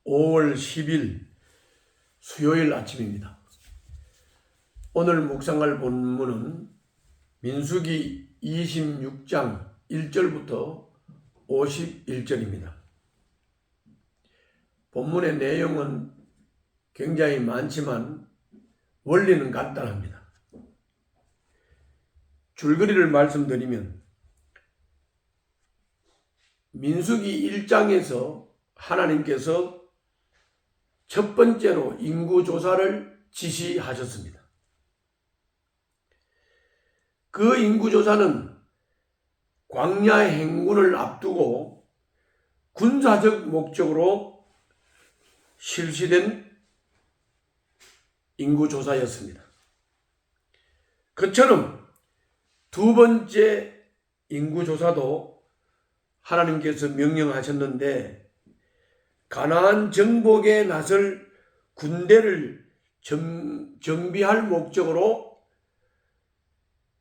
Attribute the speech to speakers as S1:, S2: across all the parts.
S1: 5월 10일 수요일 아침입니다. 오늘 묵상할 본문은 민수기 26장 1절부터 51절입니다. 본문의 내용은 굉장히 많지만 원리는 간단합니다. 줄거리를 말씀드리면 민수기 1장에서 하나님께서 첫 번째로 인구조사를 지시하셨습니다. 그 인구조사는 광야 행군을 앞두고 군사적 목적으로 실시된 인구조사였습니다. 그처럼 두 번째 인구조사도 하나님께서 명령하셨는데 가나안 정복에 나설 군대를 정비할 목적으로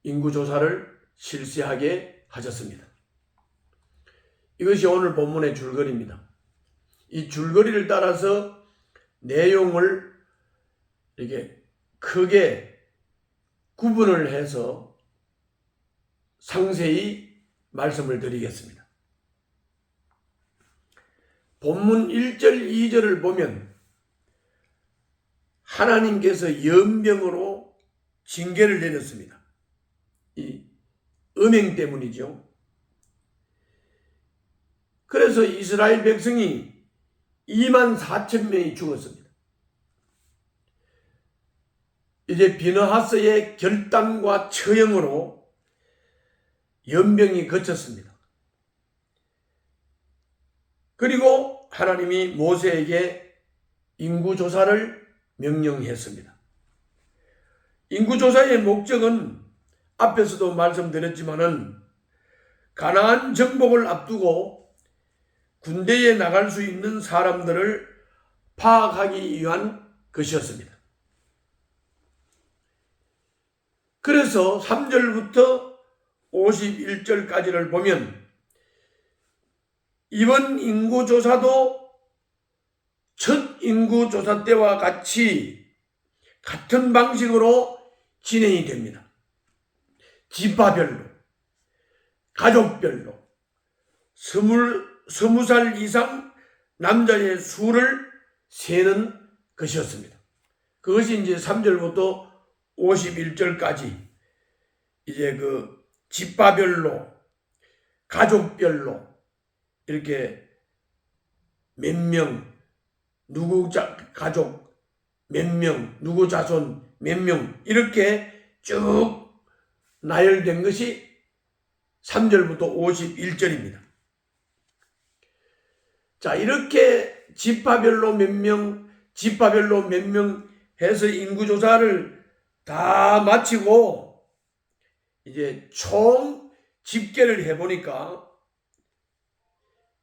S1: 인구조사를 실시하게 하셨습니다. 이것이 오늘 본문의 줄거리입니다. 이 줄거리를 따라서 내용을 이렇게 크게 구분을 해서 상세히 말씀을 드리겠습니다. 본문 1절, 2절을 보면 하나님께서 연병으로 징계를 내렸습니다. 이 음행 때문이죠. 그래서 이스라엘 백성이 24,000명이 죽었습니다. 이제 비느하스의 결단과 처형으로 연병이 그쳤습니다. 그리고 하나님이 모세에게 인구조사를 명령했습니다. 인구조사의 목적은 앞에서도 말씀드렸지만은 가나안 정복을 앞두고 군대에 나갈 수 있는 사람들을 파악하기 위한 것이었습니다. 그래서 3절부터 51절까지를 보면 이번 인구조사도 첫 인구조사 때와 같은 방식으로 진행이 됩니다. 지파별로, 가족별로 20살 이상 남자의 수를 세는 것이었습니다. 그것이 이제 3절부터 51절까지 이제 그 지파별로, 가족별로 이렇게 몇 명, 누구 가족 몇 명, 누구 자손 몇 명 이렇게 쭉 나열된 것이 3절부터 51절입니다. 자, 이렇게 지파별로 몇 명 해서 인구조사를 다 마치고 이제 총 집계를 해보니까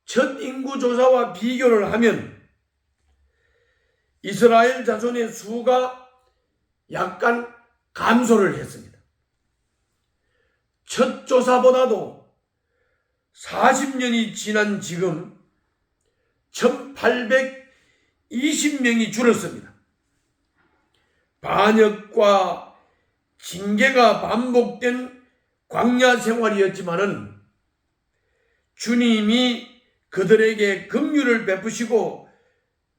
S1: 첫 인구조사와 비교를 하면 이스라엘 자손의 수가 약간 감소를 했습니다. 첫 조사보다도 40년이 지난 지금 1,820명이 줄었습니다. 반역과 징계가 반복된 광야 생활이었지만은 주님이 그들에게 긍휼을 베푸시고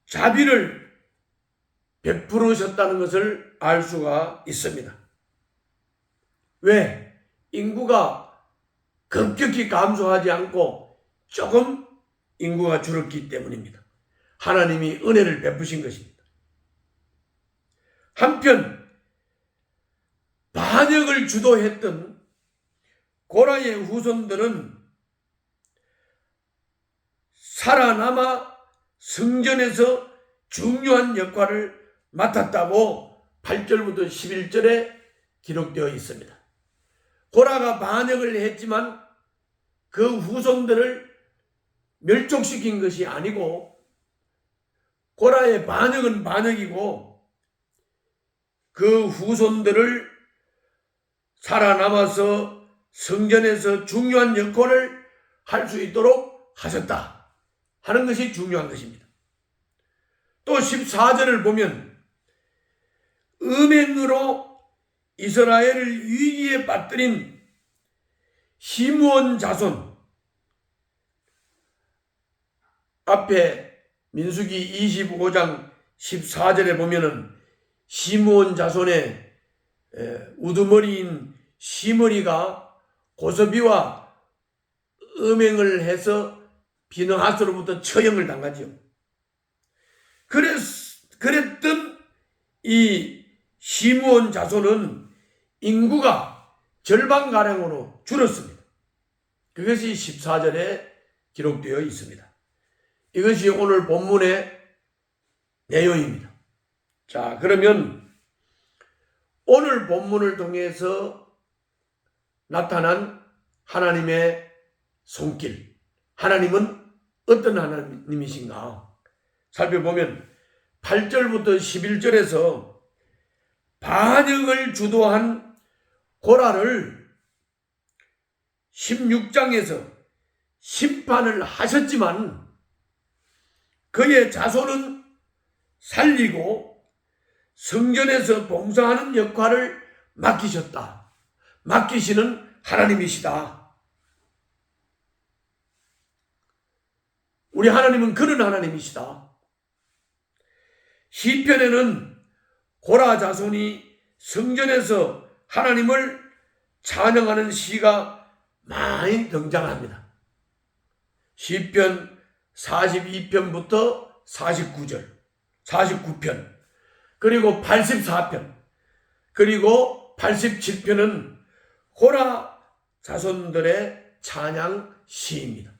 S1: 자비를 베푸셨다는 것을 알 수가 있습니다. 왜? 인구가 급격히 감소하지 않고 조금 인구가 줄었기 때문입니다. 하나님이 은혜를 베푸신 것입니다. 한편 반역을 주도했던 고라의 후손들은 살아남아 성전에서 중요한 역할을 맡았다고 8절부터 11절에 기록되어 있습니다. 고라가 반역을 했지만 그 후손들을 멸족시킨 것이 아니고 고라의 반역은 반역이고 그 후손들을 살아남아서 성전에서 중요한 역할을 할 수 있도록 하셨다 하는 것이 중요한 것입니다. 또 14절을 보면 음행으로 이스라엘을 위기에 빠뜨린 시므온 자손, 앞에 민수기 25장 14절에 보면은 시므온 자손의 우두머리인 시므리가 고서비와 음행을 해서 비느하스로부터 처형을 당하지요. 그랬던 이 시므온 자손은 인구가 절반가량으로 줄었습니다. 그것이 14절에 기록되어 있습니다. 이것이 오늘 본문의 내용입니다. 자, 그러면 오늘 본문을 통해서 나타난 하나님의 손길, 하나님은 어떤 하나님이신가 살펴보면 8절부터 11절에서 반역을 주도한 고라를 16장에서 심판을 하셨지만 그의 자손은 살리고 성전에서 봉사하는 역할을 맡기셨다. 맡기시는 하나님이시다. 우리 하나님은 그런 하나님이시다. 시편에는 고라 자손이 성전에서 하나님을 찬양하는 시가 많이 등장합니다. 시편 42편부터 49편, 그리고 84편, 그리고 87편은 고라 자손들의 찬양 시입니다.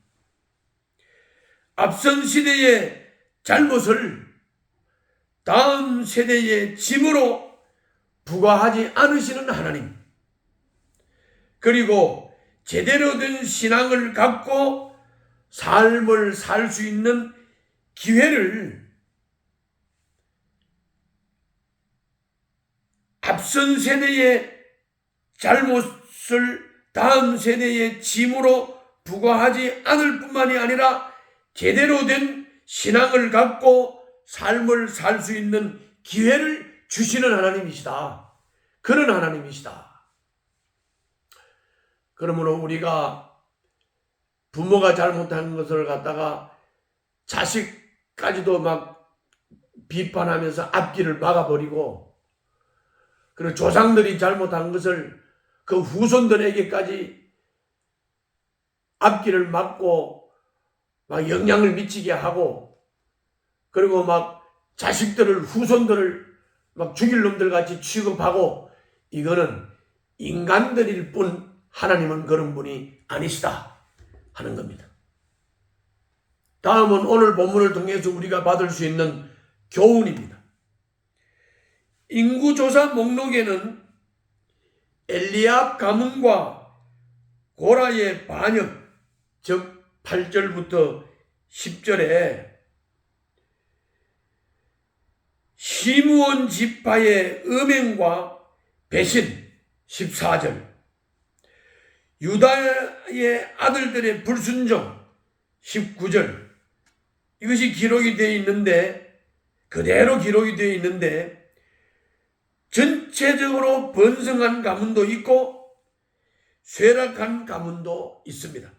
S1: 앞선 시대의 잘못을 다음 세대의 짐으로 부과하지 않으시는 하나님, 그리고 제대로 된 신앙을 갖고 삶을 살 수 있는 기회를 앞선 세대의 잘못을 다음 세대의 짐으로 부과하지 않을 뿐만이 아니라 제대로 된 신앙을 갖고 삶을 살 수 있는 기회를 주시는 하나님이시다. 그런 하나님이시다. 그러므로 우리가 부모가 잘못한 것을 갖다가 자식까지도 막 비판하면서 앞길을 막아버리고, 그리고 조상들이 잘못한 것을 그 후손들에게까지 앞길을 막고 막 영향을 미치게 하고, 그리고 막 자식들을, 후손들을 막 죽일 놈들 같이 취급하고, 이거는 인간들일 뿐 하나님은 그런 분이 아니시다 하는 겁니다. 다음은 오늘 본문을 통해서 우리가 받을 수 있는 교훈입니다. 인구조사 목록에는 엘리압 가문과 고라의 반역, 즉 8절부터 10절에 시므온 지파의 음행과 배신 14절, 유다의 아들들의 불순종 19절, 이것이 기록이 되어 있는데, 그대로 기록이 되어 있는데, 전체적으로 번성한 가문도 있고 쇠락한 가문도 있습니다.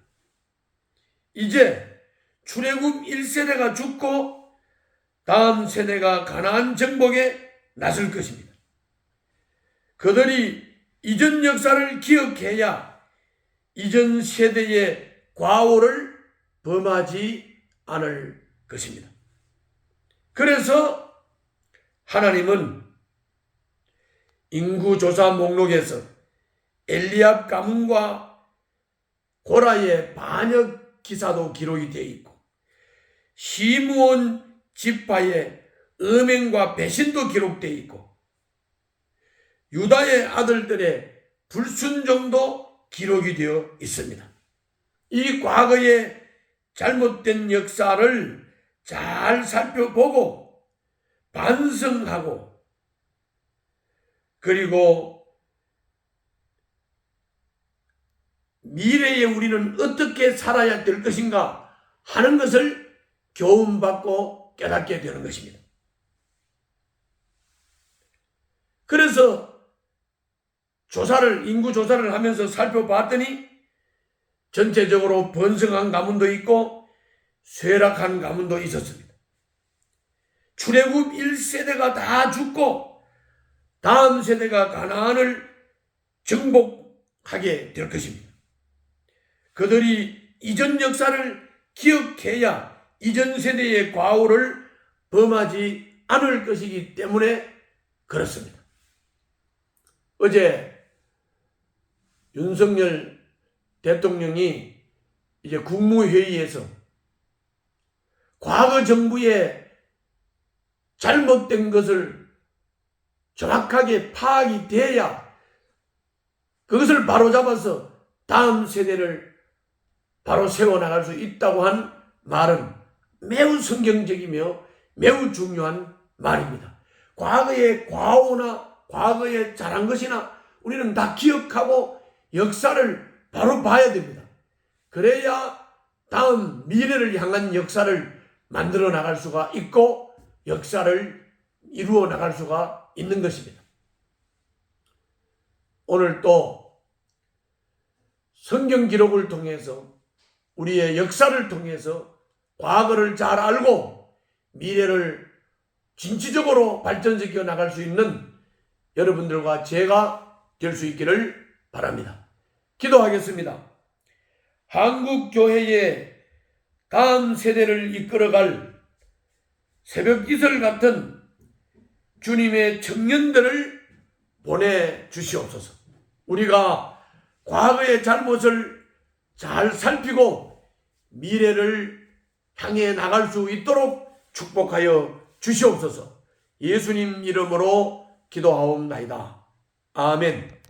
S1: 이제 출애굽 1세대가 죽고 다음 세대가 가나안 정복에 나설 것입니다. 그들이 이전 역사를 기억해야 이전 세대의 과오를 범하지 않을 것입니다. 그래서 하나님은 인구조사 목록에서 엘리압 가문과 고라의 반역 기사도 기록이 되어 있고, 시므온 지파의 음행과 배신도 기록되어 있고, 유다의 아들들의 불순종도 기록이 되어 있습니다. 이 과거의 잘못된 역사를 잘 살펴보고 반성하고, 그리고 미래에 우리는 어떻게 살아야 될 것인가 하는 것을 교훈받고 깨닫게 되는 것입니다. 그래서 인구 조사를 하면서 살펴봤더니 전체적으로 번성한 가문도 있고 쇠락한 가문도 있었습니다. 출애굽 1세대가 다 죽고 다음 세대가 가나안을 정복하게 될 것입니다. 그들이 이전 역사를 기억해야 이전 세대의 과오를 범하지 않을 것이기 때문에 그렇습니다. 어제 윤석열 대통령이 이제 국무회의에서 과거 정부의 잘못된 것을 정확하게 파악이 돼야 그것을 바로잡아서 다음 세대를 바로 세워나갈 수 있다고 한 말은 매우 성경적이며 매우 중요한 말입니다. 과거의 과오나 과거에 잘한 것이나 우리는 다 기억하고 역사를 바로 봐야 됩니다. 그래야 다음 미래를 향한 역사를 만들어 나갈 수가 있고 역사를 이루어 나갈 수가 있는 것입니다. 오늘 또 성경 기록을 통해서 우리의 역사를 통해서 과거를 잘 알고 미래를 진취적으로 발전시켜 나갈 수 있는 여러분들과 제가 될 수 있기를 바랍니다. 기도하겠습니다. 한국 교회의 다음 세대를 이끌어갈 새벽 이슬 같은 주님의 청년들을 보내주시옵소서. 우리가 과거의 잘못을 잘 살피고 미래를 향해 나갈 수 있도록 축복하여 주시옵소서. 예수님 이름으로 기도하옵나이다. 아멘.